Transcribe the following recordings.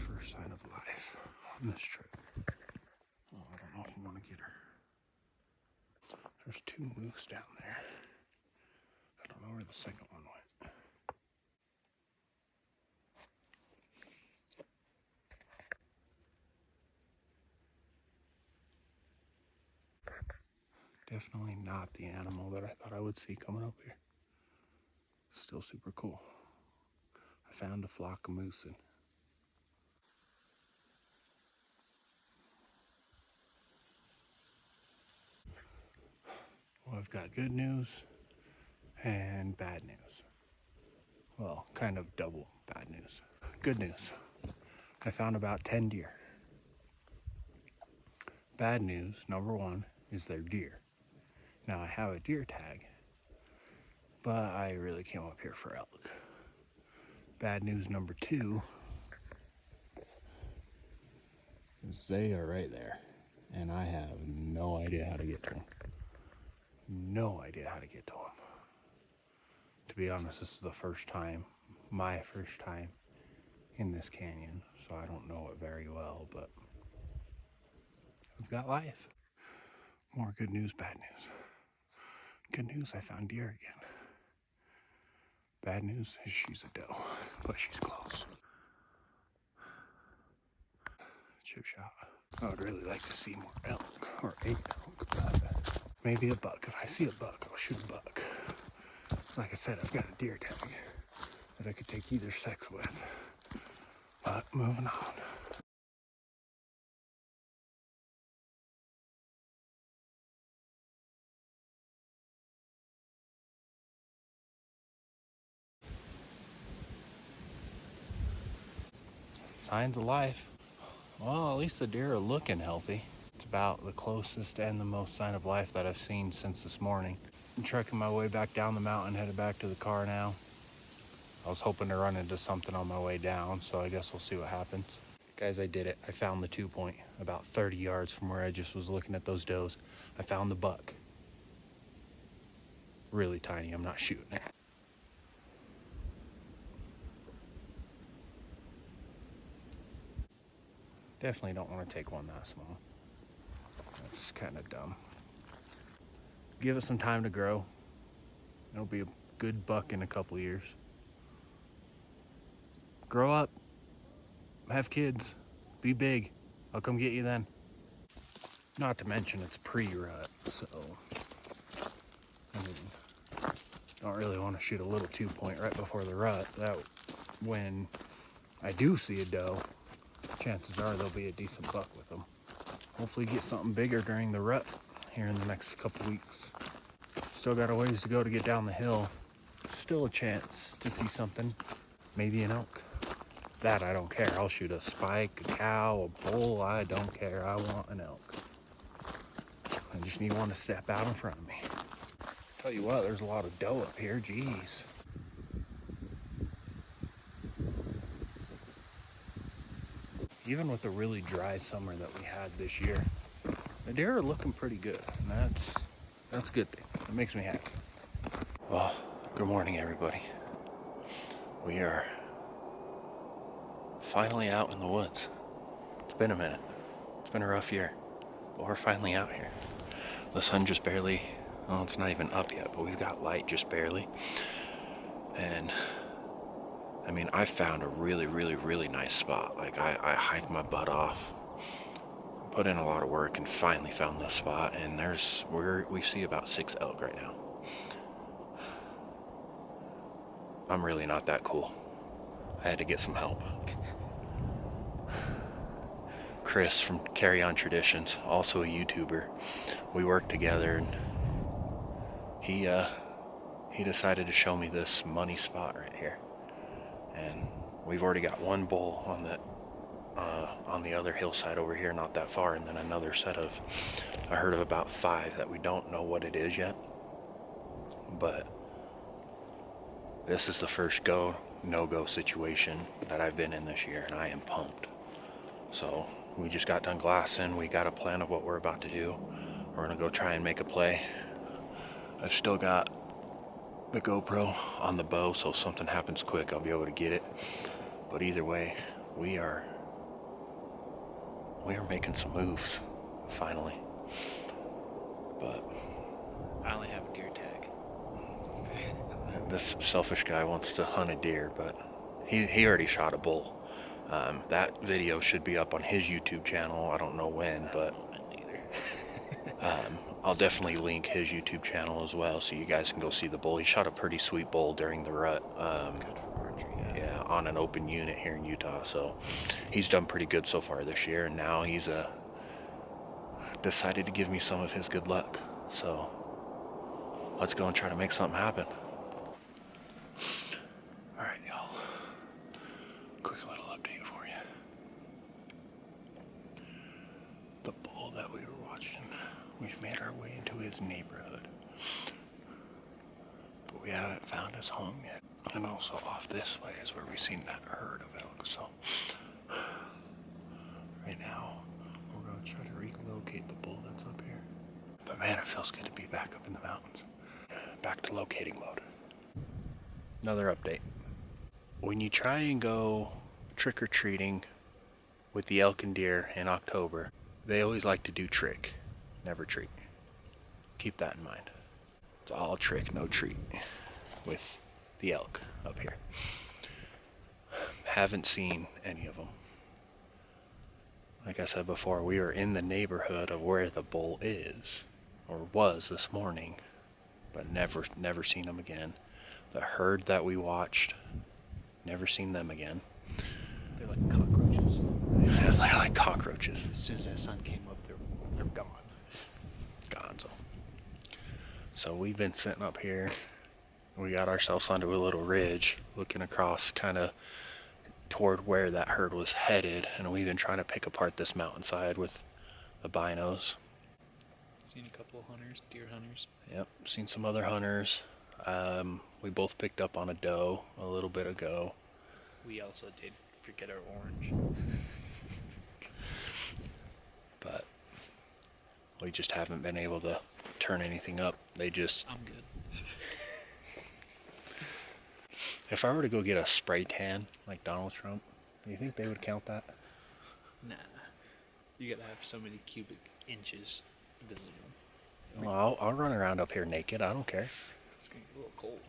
first sign of life on this trip. Oh, I don't know if I want to get her. There's 2 moose down there. I don't know where the second one went. Definitely not the animal that I thought I would see coming up here. Still super cool. I found a flock of moose. Well, I've got good news and bad news. Well, kind of double bad news. Good news. I found about 10 deer. Bad news, number 1, is they're deer. Now I have a deer tag, but I really came up here for elk. Bad news number 2 is they are right there, and I have no idea how to get to them. No idea how to get to them. To be honest, this is the first time, my first time in this canyon, so I don't know it very well, but we've got life. More good news, bad news. Good news, I found deer again. Bad news is she's a doe, but she's close. Chip shot. I would really like to see more elk, or a elk, but maybe a buck. If I see a buck, I'll shoot a buck. Like I said, I've got a deer tag that I could take either sex with. But moving on. Signs of life. Well, at least the deer are looking healthy. It's about the closest and the most sign of life that I've seen since this morning. I'm trekking my way back down the mountain, headed back to the car now. I was hoping to run into something on my way down, so I guess we'll see what happens. Guys, I did it. I found the 2-point about 30 yards from where I just was looking at those does. I found the buck. Really tiny, I'm not shooting it. Definitely don't want to take one that small. That's kind of dumb. Give it some time to grow. It'll be a good buck in a couple years. Grow up, have kids, be big. I'll come get you then. Not to mention it's pre-rut, so I mean, don't really want to shoot a little 2-point right before the rut. That when I do see a doe, chances are there'll be a decent buck with them. Hopefully get something bigger during the rut here in the next couple weeks. Still got a ways to go to get down the hill. Still a chance to see something, maybe an elk. That I don't care. I'll shoot a spike, a cow, a bull. I don't care. I want an elk. I just need one to step out in front of me. Tell you what, there's a lot of doe up here. Jeez. Even with the really dry summer that we had this year, the deer are looking pretty good. And that's a good thing. It makes me happy. Well, good morning, everybody. We are finally out in the woods. It's been a minute. It's been a rough year, but we're finally out here. The sun just barely, well, it's not even up yet, but we've got light just barely. And I mean, I found a really, really, really nice spot. Like I hiked my butt off, put in a lot of work, and finally found this spot. And we see about 6 elk right now. I'm really not that cool. I had to get some help. Chris from Carry On Traditions, also a YouTuber. We worked together, and he decided to show me this money spot right here. And we've already got one bull on the other hillside over here, not that far, and then another set of, I heard of about 5 that we don't know what it is yet. But this is the first go, no-go situation that I've been in this year, and I am pumped. So we just got done glassing. We got a plan of what we're about to do. We're gonna go try and make a play. I've still got the GoPro on the bow, so if something happens quick, I'll be able to get it. But either way, we are we are making some moves, finally. But I only have a deer tag. this selfish guy wants to hunt a deer, but he already shot a bull. That video should be up on his YouTube channel. I don't know when, but I'll definitely link his YouTube channel as well, so you guys can go see the bull. He shot a pretty sweet bull during the rut. Good for archery, yeah, on an open unit here in Utah. So he's done pretty good so far this year, and now he's decided to give me some of his good luck. So let's go and try to make something happen. All right, y'all. Quick little update for you. The bull that we were watching, we've made our way into his neighborhood, but we haven't found his home yet. And also off this way is where we've seen that herd of elk. So right now we're going to try to relocate the bull that's up here. But man, it feels good to be back up in the mountains. Back to locating mode. Another update. When you try and go trick-or-treating with the elk and deer in October, they always like to do trick, never treat. Keep that in mind. It's all trick, no treat with the elk up here. Haven't seen any of them. Like I said before, we were in the neighborhood of where the bull is, or was this morning, but never seen them again. The herd that we watched, never seen them again. They're like cockroaches. Yeah, they're like cockroaches. As soon as that sun came up, they're gone. Gonzo. So we've been sitting up here. We got ourselves onto a little ridge, looking across kind of toward where that herd was headed, and we've been trying to pick apart this mountainside with the binos. Seen a couple of hunters, deer hunters. Yep, seen some other hunters. We both picked up on a doe a little bit ago. We also did forget our orange. But we just haven't been able to turn anything up. They just... I'm good. If I were to go get a spray tan like Donald Trump, do you think they would count that? Nah. You gotta have so many cubic inches visible. Well, I'll run around up here naked. I don't care. It's gonna get a little cold.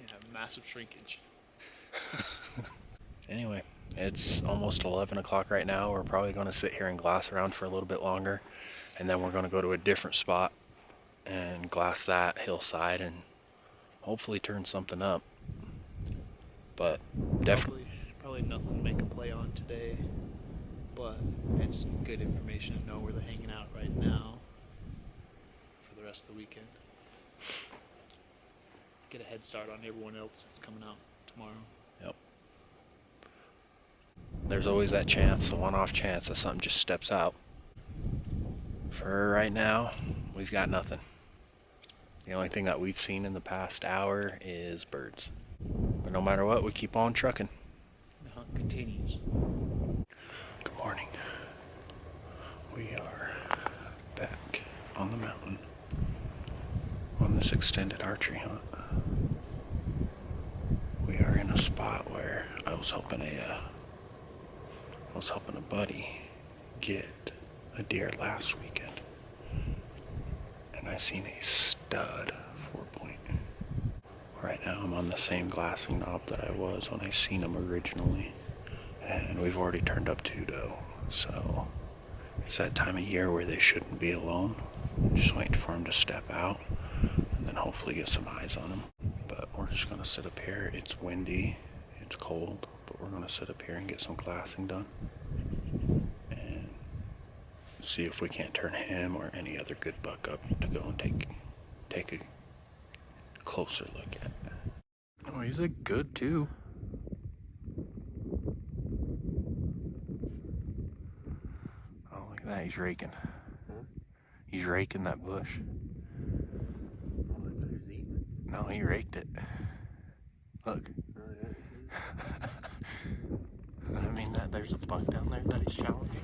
Yeah, massive shrinkage. Anyway, it's almost 11 o'clock right now. We're probably going to sit here and glass around for a little bit longer, and then we're going to go to a different spot and glass that hillside and hopefully turn something up. But definitely Probably nothing to make a play on today, but it's good information to know where they're hanging out right now for the rest of the weekend. Get a head start on everyone else that's coming out tomorrow. Yep. There's always that chance, the one-off chance that something just steps out. For right now, we've got nothing. The only thing that we've seen in the past hour is birds. But no matter what, we keep on trucking. The hunt continues. Good morning. We are back on the mountain on this extended archery hunt. We are in a spot where I was helping a buddy get a deer last weekend, and I seen a stud 4-point. Right now I'm on the same glassing knob that I was when I seen him originally, and we've already turned up 2 doe. So it's that time of year where they shouldn't be alone. Just waiting for him to step out and then hopefully get some eyes on him. But we're just gonna sit up here. It's windy, it's cold, but we're gonna sit up here and get some glassing done and see if we can't turn him or any other good buck up to go and take a closer look at. Oh, he's a good too. Oh, look at that, he's raking. Huh? He's raking that bush. Oh, I thought he was eating it. No, he raked it. Look. Oh, yeah. I mean, there's a buck down there that he's challenging.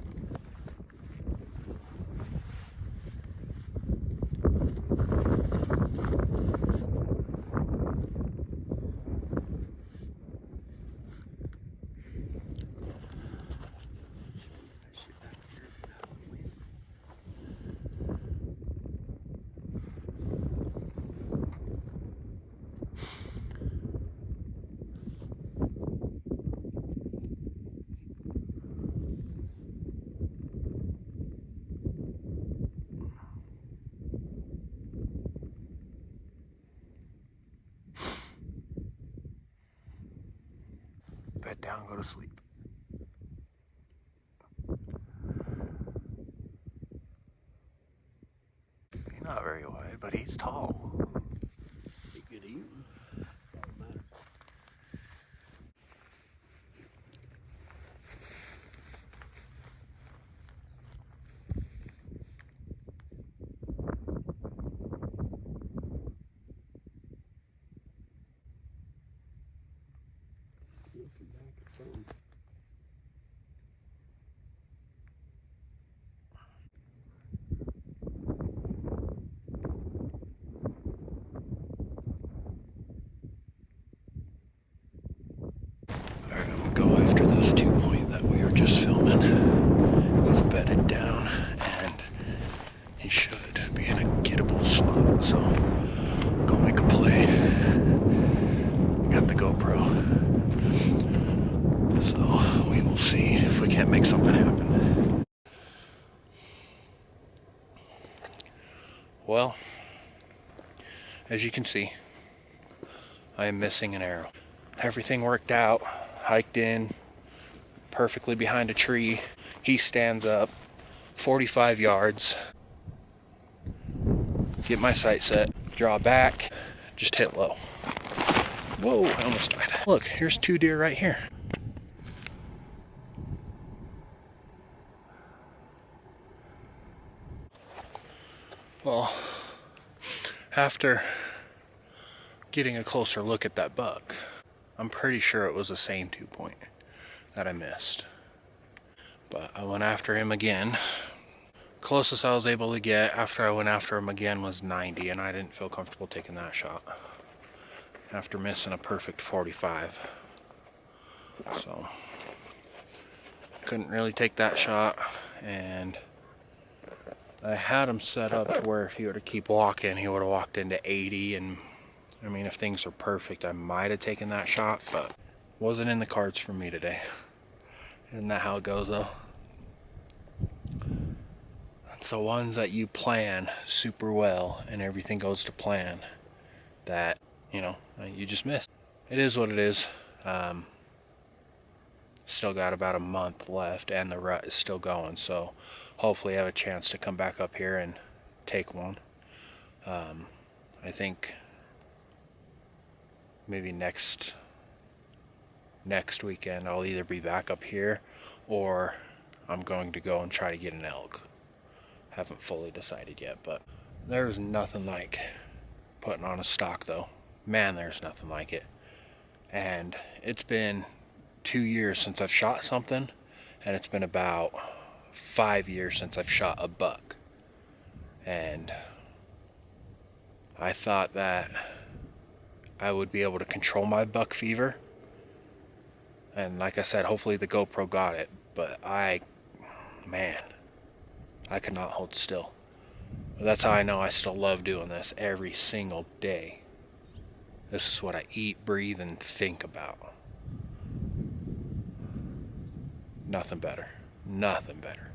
down, go to sleep. He's not very wide, but he's tall. He could eat one. Doesn't matter. Looking back at something. Alright, I'm gonna go after this 2-point that we were just filming. He's bedded down and he should be in a gettable spot, so go make a play. Got the GoPro, so we will see if we can't make something happen. Well, as you can see, I am missing an arrow. Everything worked out, hiked in perfectly behind a tree. He stands up 45 yards, get my sight set, draw back, just hit low. Whoa, I almost died. Look, here's 2 deer right here. Well, after getting a closer look at that buck, I'm pretty sure it was the same 2-point that I missed. But I went after him again. Closest I was able to get after I went after him again was 90, and I didn't feel comfortable taking that shot after missing a perfect 45. So couldn't really take that shot, and I had him set up to where if he were to keep walking, he would have walked into 80, and I mean, if things were perfect, I might have taken that shot, but wasn't in the cards for me today. Isn't that how it goes, though? It's the ones that you plan super well and everything goes to plan that, you know, you just miss. It is what it is. Still got about a month left and the rut is still going, so hopefully I have a chance to come back up here and take one. I think maybe next weekend I'll either be back up here or I'm going to go and try to get an elk. Haven't fully decided yet, but there's nothing like putting on a stalk, though. Man, there's nothing like it. And it's been 2 years since I've shot something, and it's been about 5 years since I've shot a buck. And I thought that I would be able to control my buck fever, and like I said, hopefully the GoPro got it, but man, I could not hold still. But that's how I know I still love doing this every single day. This is what I eat, breathe, and think about. Nothing better. Nothing better.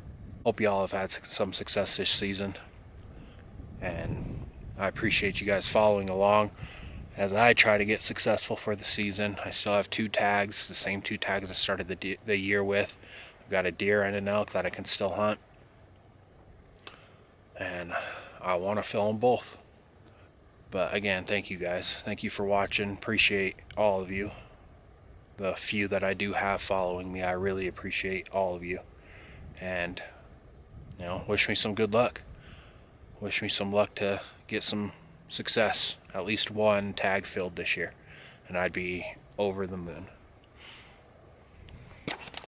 Hope y'all have had some success this season, and I appreciate you guys following along as I try to get successful for the season. I still have 2 tags, the same 2 tags I started the year with. I've got a deer and an elk that I can still hunt, and I want to fill them both. But again, thank you guys. Thank you for watching. Appreciate all of you. The few that I do have following me, I really appreciate all of you. And, you know, wish me some good luck. Wish me some luck to get some success. At least 1 tag filled this year, and I'd be over the moon.